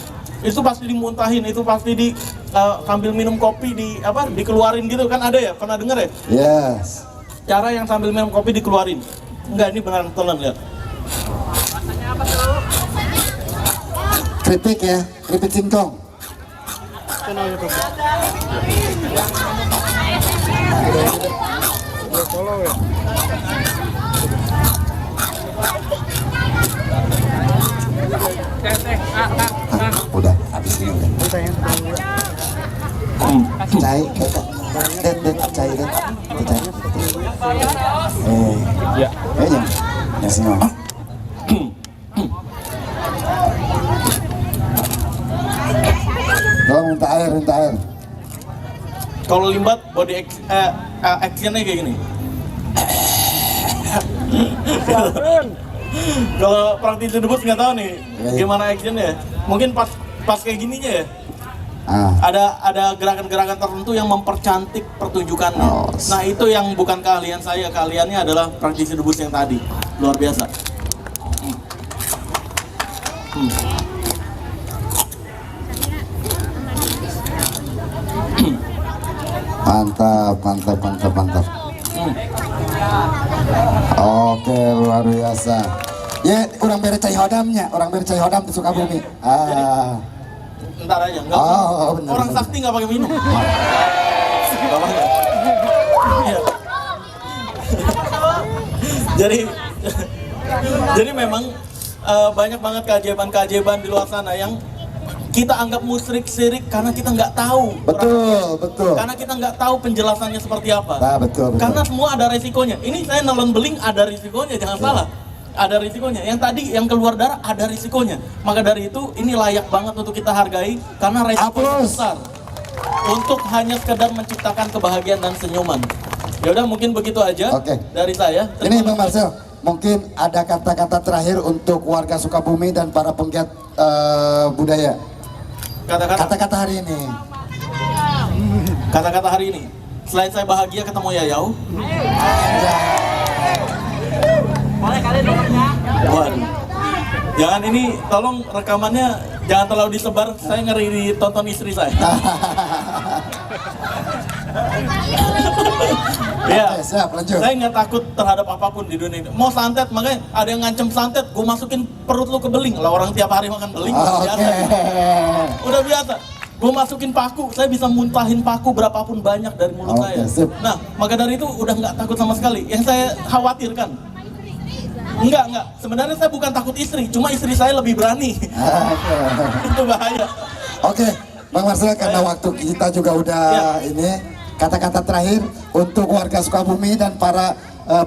itu pasti dimuntahin, itu pasti sambil minum kopi dikeluarin gitu kan, ada ya, pernah denger ya? Yes. Cara yang sambil minum kopi dikeluarin. Enggak, ini beneran telan, lihat. Keripik ya, keripik singkong. Udah, habis ini udah. Cai, cai kan? Ya. Ya semua. Kalau minta air. Kalau limbat body actionnya kayak gini. Kalau praktisi debus nggak tahu nih gimana actionnya. Mungkin pas kayak gininya ya. Ada gerakan-gerakan tertentu yang mempercantik pertunjukannya. Nah, itu yang bukan keahlian saya. Keahliannya adalah praktisi debus yang tadi. Luar biasa. Mantap. Oke, luar biasa. Ya, orang beri cai hodam di Sukabumi. Ntar aja, bener, orang bener. sakti nggak pakai minum. Iya. Jadi memang banyak banget keajaiban di luar sana yang kita anggap musyrik syirik karena kita nggak tahu. Betul. Karena kita nggak tahu penjelasannya seperti apa. Nah, betul. Karena semua ada resikonya. Ini saya nelen beling ada risikonya, jangan salah. Ada risikonya. Yang tadi yang keluar darah ada risikonya. Maka dari itu ini layak banget untuk kita hargai karena risikonya besar. Untuk hanya sekedar menciptakan kebahagiaan dan senyuman. Ya udah, mungkin begitu aja dari saya. Ini Bang Marcel, mungkin ada kata-kata terakhir untuk warga Sukabumi dan para penggiat budaya. Kata-kata hari ini. Kata-kata hari ini. Selain saya bahagia ketemu Yayau. Boleh kali nomornya. Waduh. Jangan, ini tolong rekamannya jangan terlalu disebar. Saya ngeri ditonton istri saya. Ya, siap, lanjut. Saya nggak takut terhadap apapun di dunia ini. Mau santet, makanya ada yang ngancem santet, gue masukin perut lu ke beling. Lah orang tiap hari makan beling, biasa. Udah biasa. Gue masukin paku, saya bisa muntahin paku berapapun banyak dari mulut saya. Sip. Nah, maka dari itu udah nggak takut sama sekali. Yang saya khawatirkan, enggak. Sebenarnya saya bukan takut istri, cuma istri saya lebih berani. Itu bahaya. Oke, Bang Marcel, karena waktu kita juga udah ini, kata-kata terakhir untuk warga Sukabumi dan para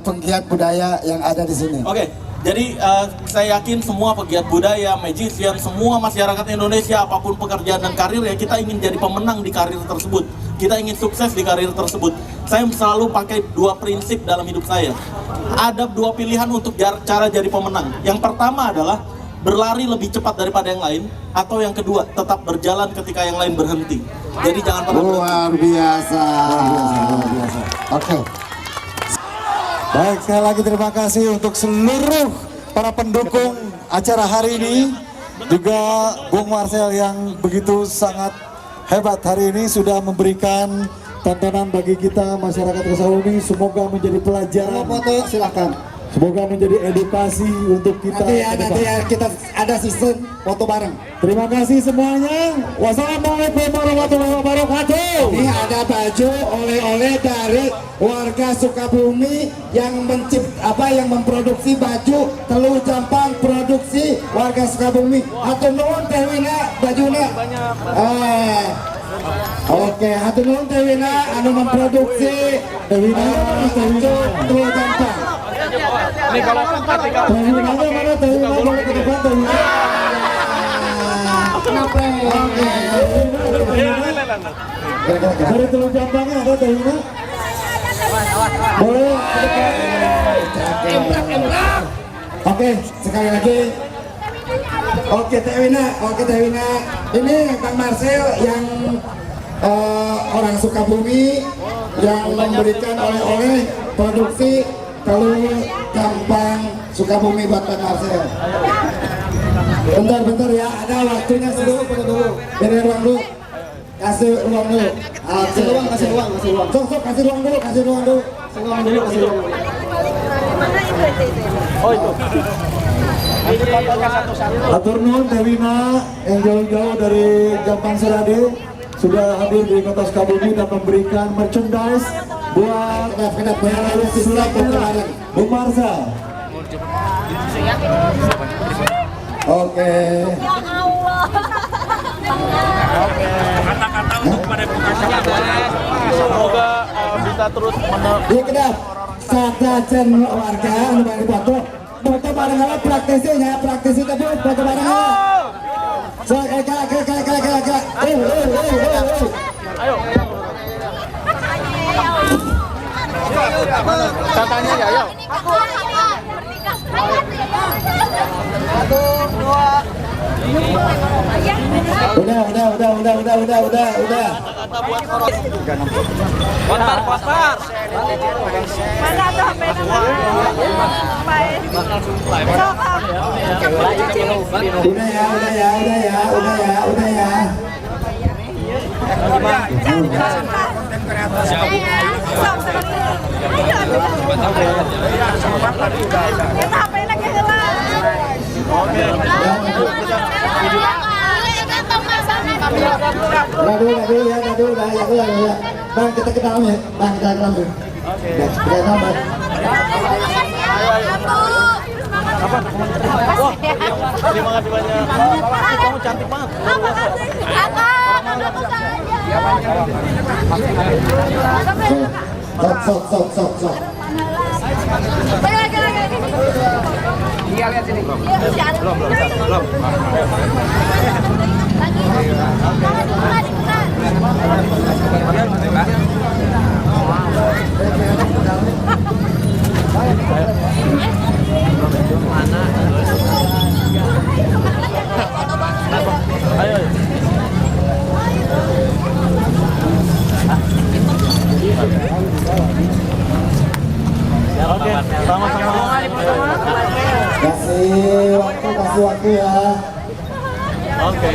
penggiat budaya yang ada di sini. Oke, jadi saya yakin semua pegiat budaya, magician, semua masyarakat Indonesia, apapun pekerjaan dan karir ya, kita ingin jadi pemenang di karir tersebut. Kita ingin sukses di karir tersebut. Saya selalu pakai dua prinsip dalam hidup saya. Ada dua pilihan untuk cara jadi pemenang. Yang pertama adalah berlari lebih cepat daripada yang lain, atau yang kedua tetap berjalan ketika yang lain berhenti. Jadi jangan pernah berhenti. Luar biasa. Oke. Baik, sekali lagi terima kasih untuk seluruh para pendukung acara hari ini. Juga Bung Marcel yang begitu sangat hebat hari ini sudah memberikan tontonan bagi kita masyarakat Kesawumi. Semoga menjadi pelajaran. Foto silakan. Semoga menjadi edukasi untuk kita. Nanti ya kita ada sistem foto bareng. Terima kasih semuanya. Wassalamualaikum warahmatullahi wabarakatuh. Ini ada baju oleh-oleh dari warga Sukabumi yang yang memproduksi baju Telu Jampang produksi warga Sukabumi. Hatur nuhun Teh Wina bajuna. Oke, hatur nuhun Teh Wina anu memproduksi baju Telu Jampang. Ini kalau ketika dari Telu Jampangnya ada Teh Wina. Boleh. Oke, sekali lagi. Oke Teh Wina. Ini Bang Marcel yang orang Sukabumi yang memberikan oleh-oleh produksi Telu Jampang Sukabumi buat Bang Marcel. Bentar ya, ada waktunya dulu. Beri ruang dulu. Kasih ruang dulu. Kasih ruang. Sok kasih ruang dulu. Oh itu. Hatur nuhun Teh Wina yang jauh-jauh dari Jampang Serade sudah hadir di Kota Sukabumi dan memberikan merchandise buat Bung Marcel. Oke. Ya Allah. Semoga bisa terus Di kedap sadajan warga anu bari foto bareng praktisi tapi foto bareng. So kala. Ayo. Katanya ya, ayo. Udah. Pasar. Mana tuh HP-nya? Udah ya. Udah. Bang, kita ke dalam ya. Bang, kita ke dalam dulu. Kita ke dalam, Bang. Wah, terima kasih banyak. Kamu cantik banget. Sok. Iya, lihat sini. Belum. Ayo. Oke, sama-sama. Kasih waktu ya. Oke.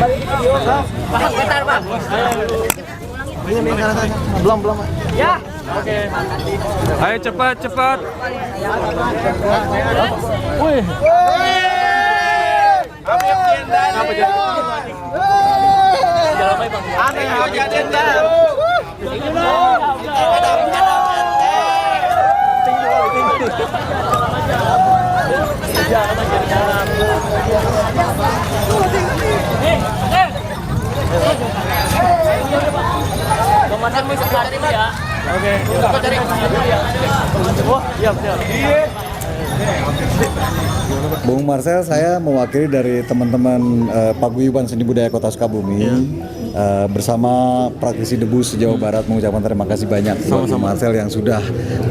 Bentar, Bang. Belum. Ya. Oke. Ayo cepat. Wih. Kenapa jadi? Jangan main, Bang. Aneh agenda. Komandan musik dari ya. Oke. Wah, siap. Bung Marcel, saya mewakili dari teman-teman Paguyuban Seni Budaya Kota Sukabumi bersama praktisi debus Jawa Barat mengucapkan terima kasih banyak buat Bu Marcel yang sudah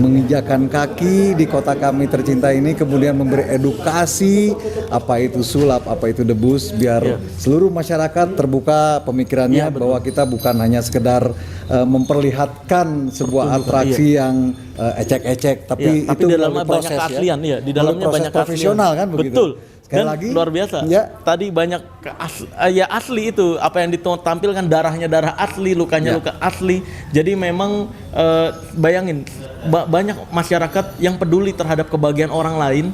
menginjakan kaki di kota kami tercinta ini, kemudian memberi edukasi apa itu sulap, apa itu debus, biar seluruh masyarakat terbuka pemikirannya bahwa kita bukan hanya sekedar memperlihatkan sebuah atraksi yang ecek-ecek, tapi itu di dalamnya proses, banyak keaslian ya, di dalamnya banyak profesional kan begitu. Betul. Sekali Dan lagi luar biasa. Ya. Tadi banyak asli itu apa yang ditampilkan, darahnya darah asli, lukanya luka asli. Jadi memang bayangin banyak masyarakat yang peduli terhadap kebahagiaan orang lain,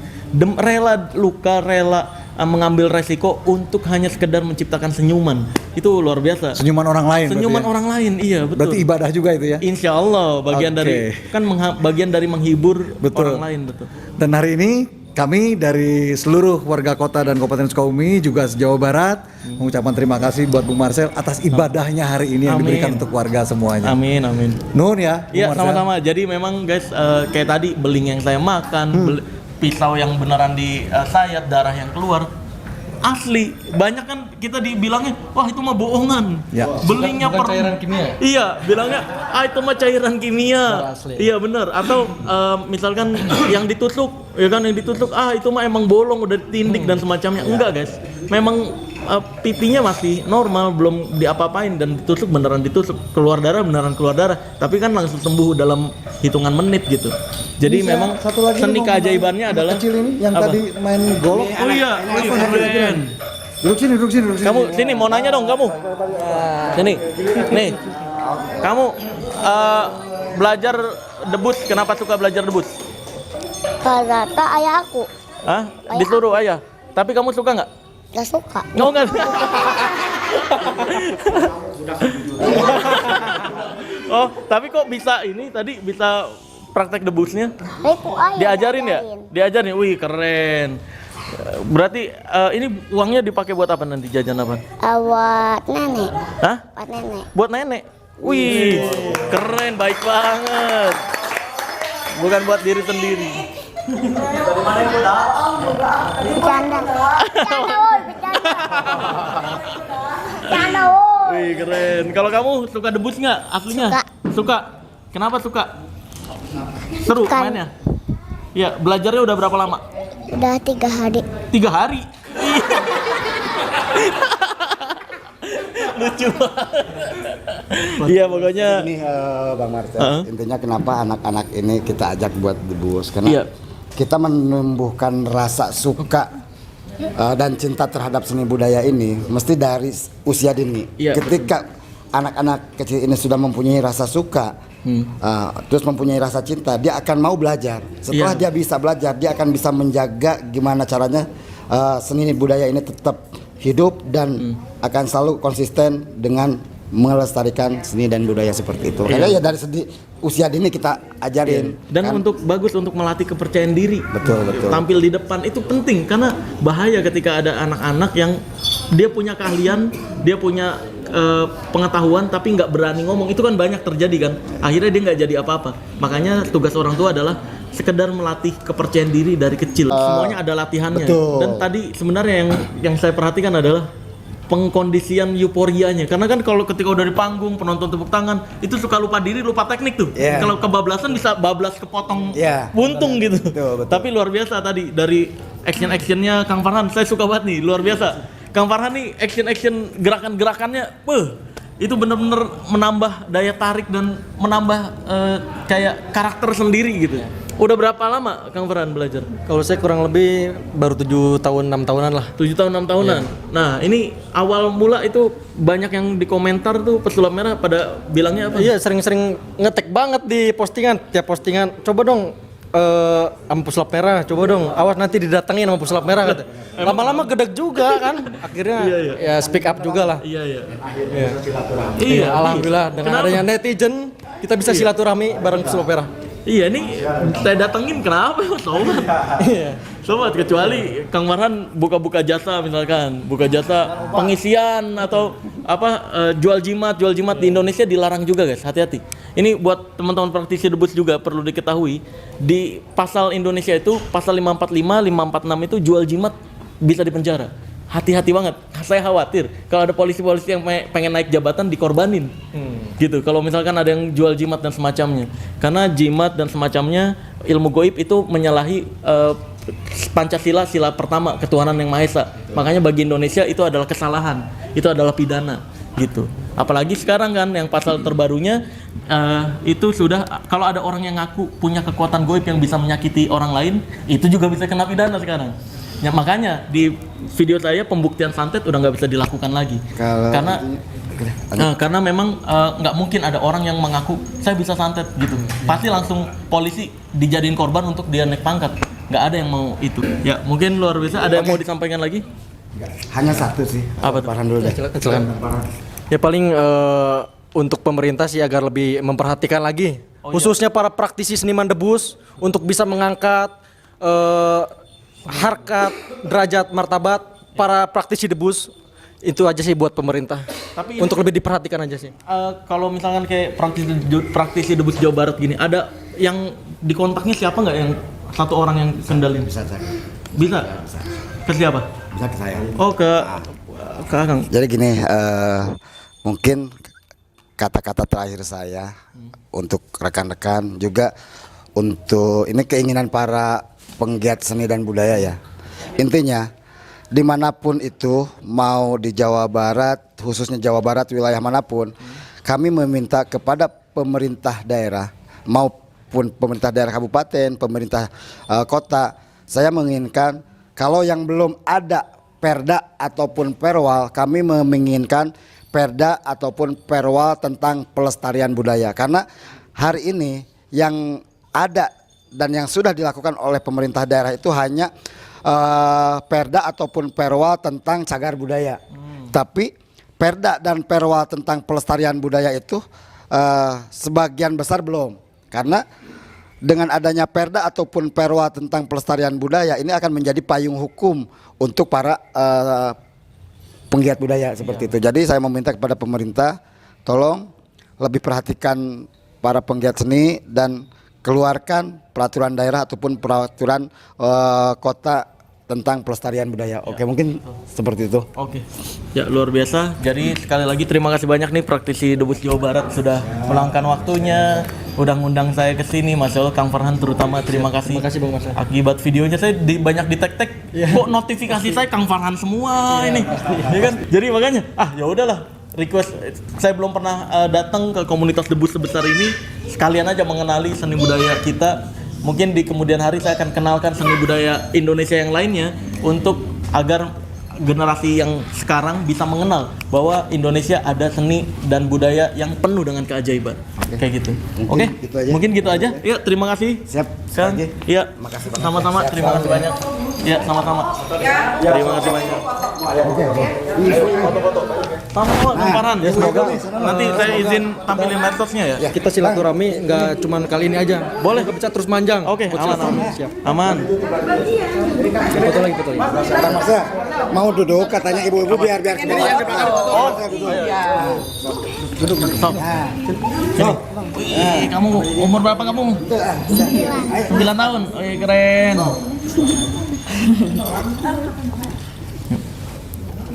rela luka, rela mengambil resiko untuk hanya sekedar menciptakan senyuman. Itu luar biasa. Senyuman orang lain. Senyuman orang lain, iya betul. Berarti ibadah juga itu ya. Insya Allah bagian dari kan bagian dari menghibur orang lain, betul. Dan hari ini kami dari seluruh warga kota dan Kabupaten Sukabumi juga se-Jawa Barat mengucapkan terima kasih buat Bu Marcel atas ibadahnya hari ini yang diberikan untuk warga semuanya. Amin, amin. Nun ya. Iya, sama-sama. Jadi memang guys, kayak tadi beling yang saya makan, pisau yang beneran di sayat, darah yang keluar, asli. Banyak kan kita dibilangnya, wah itu mah bohongan. Ya. Belingnya cairan kimia. Iya, bilangnya, itu mah cairan kimia. Iya benar. Atau misalkan yang ditusuk, ya kan yang ditusuk, itu mah emang bolong udah ditindik dan semacamnya. Enggak guys, memang pipinya masih normal, belum diapa-apain dan ditusuk beneran ditusuk, keluar darah beneran keluar darah. Tapi kan langsung sembuh dalam hitungan menit gitu. Jadi memang satu lagi seni keajaibannya adalah kecil ini yang tadi main golok. Oh iya, keren. Duduk sini. Kamu sini mau nanya dong kamu. Sini. Nih. Kamu belajar debus, kenapa suka belajar debus? Kata ayah aku. Hah? Disuruh ayah. Tapi kamu suka nggak? Gak suka. Oh nggak. Oh, tapi kok bisa ini tadi bisa praktek debusnya? Itu ayah. Diajarin ya? Diajarin. Wih, keren. Berarti ini uangnya dipakai buat apa nanti, jajan apa? Buat nenek. Hah? Buat nenek. Buat nenek. Wih, keren, baik banget. Bukan buat diri sendiri. Bercanda. Bercanda, woi, bercanda. Bercanda, woi. Wih, keren. Kalau kamu suka debus nggak aslinya? Suka. Kenapa suka? Seru Kan. mainnya? Iya, belajarnya udah berapa lama? Udah 3 hari. 3 hari? Lucu banget. Iya, pokoknya Ini Bang Marcel, intinya kenapa anak-anak ini kita ajak buat debus karena kita menumbuhkan rasa suka dan cinta terhadap seni budaya ini mesti dari usia dini. Ketika anak-anak kecil ini sudah mempunyai rasa suka, terus mempunyai rasa cinta, dia akan mau belajar. Setelah dia bisa belajar, dia akan bisa menjaga gimana caranya seni budaya ini tetap hidup dan akan selalu konsisten dengan melestarikan seni dan budaya seperti itu. Makanya ya dari usia dini kita ajarin. Dan kan? bagus untuk melatih kepercayaan diri. Betul. Tampil di depan itu penting karena bahaya ketika ada anak-anak yang dia punya keahlian, dia punya pengetahuan tapi nggak berani ngomong. Itu kan banyak terjadi kan. Akhirnya dia nggak jadi apa-apa. Makanya tugas orang tua adalah sekedar melatih kepercayaan diri dari kecil. Semuanya ada latihannya. Betul. Dan tadi sebenarnya yang saya perhatikan adalah pengkondisian euforianya. Karena kan kalau ketika udah di panggung, penonton tepuk tangan, itu suka lupa diri, lupa teknik tuh. Kalau kebablasan bisa bablas kepotong buntung gitu. Betul. Tapi luar biasa tadi dari action-actionnya Kang Farhan, saya suka banget nih, luar biasa. Kang Farhan nih action gerakan-gerakannya, itu bener-bener menambah daya tarik dan menambah kayak karakter sendiri gitu. Udah berapa lama Kang Farhan belajar? Kalau saya kurang lebih baru 7 tahun 6 tahunan lah. 7 tahun 6 tahunan. Nah, ini awal mula itu banyak yang di komentar tuh pesulap merah pada bilangnya apa? Iya, sering-sering ngetek banget di postingan. Tiap postingan, coba dong sama pesulap merah, coba dong. Awas nanti didatengin sama pesulap merah kata. Lama-lama gedeg juga kan. Akhirnya ya speak up juga lah. Iya. Alhamdulillah dengan adanya netizen kita bisa silaturahmi bareng pesulap merah. Iya, ini saya datengin kenapa sobat? Sobat, kecuali Kang Farhan buka-buka jasa misalkan, buka jasa pengisian atau jual jimat di Indonesia dilarang juga guys, hati-hati. Ini buat teman-teman praktisi debus juga perlu diketahui, di pasal Indonesia itu pasal 545, 546 itu jual jimat bisa dipenjara. Hati-hati banget saya khawatir kalau ada polisi-polisi yang pengen naik jabatan dikorbanin. Gitu. Kalau misalkan ada yang jual jimat dan semacamnya. Karena jimat dan semacamnya ilmu goib itu menyalahi Pancasila, sila pertama, ketuhanan yang Maha Esa. Makanya bagi Indonesia itu adalah kesalahan, itu adalah pidana, gitu. Apalagi sekarang kan yang pasal terbarunya itu sudah kalau ada orang yang ngaku punya kekuatan goib yang bisa menyakiti orang lain, itu juga bisa kena pidana sekarang. Ya, makanya di video saya pembuktian santet udah nggak bisa dilakukan lagi. Karena memang nggak mungkin ada orang yang mengaku saya bisa santet gitu. Pasti langsung polisi dijadiin korban untuk dia naik pangkat. Nggak ada yang mau itu. Ya mungkin luar biasa. Ada yang mau disampaikan lagi? Hanya satu sih. Apa tuh? Farhan dulu deh. Silakan. Ya paling untuk pemerintah sih agar lebih memperhatikan lagi, khususnya para praktisi seniman debus untuk bisa mengangkat harkat, derajat, martabat para praktisi debus. Itu aja sih buat pemerintah. Tapi untuk lebih diperhatikan aja sih. Kalau misalkan kayak praktisi debus Jawa Barat gini, ada yang dikontaknya siapa nggak yang satu orang yang kendalin? Bisa saya. Bisa? Ke siapa? Bisa ke saya. Oh ke Akang. Jadi gini, mungkin kata-kata terakhir saya untuk rekan-rekan juga untuk ini keinginan para penggiat seni dan budaya ya. Intinya dimanapun itu, mau di Jawa Barat, khususnya Jawa Barat, wilayah manapun, kami meminta kepada pemerintah daerah maupun pemerintah daerah kabupaten, pemerintah kota, saya menginginkan kalau yang belum ada perda ataupun perwal, kami menginginkan perda ataupun perwal tentang pelestarian budaya. Karena hari ini yang ada dan yang sudah dilakukan oleh pemerintah daerah itu hanya perda ataupun perwal tentang cagar budaya. Tapi perda dan perwal tentang pelestarian budaya itu sebagian besar belum. Karena dengan adanya perda ataupun perwal tentang pelestarian budaya ini akan menjadi payung hukum untuk para penggiat budaya seperti itu. Jadi saya meminta kepada pemerintah tolong lebih perhatikan para penggiat seni dan keluarkan peraturan daerah ataupun peraturan kota tentang pelestarian budaya. Oke, mungkin seperti itu. Oke. Ya, luar biasa. Jadi sekali lagi terima kasih banyak nih praktisi debus Jawa Barat sudah meluangkan waktunya, udah ngundang saya ke sini. Masya Allah, Kang Farhan terutama terima kasih. Terima kasih Bang Mas. Akibat videonya saya banyak di tag-tag. Kok notifikasi saya Kang Farhan semua ini. Ya kan? Jadi makanya ya udahlah. Request saya belum pernah datang ke komunitas debus sebesar ini, sekalian aja mengenali seni budaya kita. Mungkin di kemudian hari saya akan kenalkan seni budaya Indonesia yang lainnya untuk agar generasi yang sekarang bisa mengenal bahwa Indonesia ada seni dan budaya yang penuh dengan keajaiban. Kayak gitu. Oke. Mungkin gitu aja. Ya, terima kasih. Siap. Kan? Iya. Makasih banyak. Sama-sama. Terima kasih banyak. Ya, sama-sama. Terima kasih banyak. Sama-sama Kang Farhan. Ya, semoga nanti saya izin tampilin medsosnya ya. Kita silaturahmi nggak cuman kali ini aja. Boleh bisa terus panjang. Oke, aman. Siap. Aman. Foto lagi. Bang Marsa mau duduk katanya ibu-ibu biar sendiri yang di belakang. Duduk. Stop. Sini. Wih, kamu umur berapa kamu? 9 tahun. Wih, keren.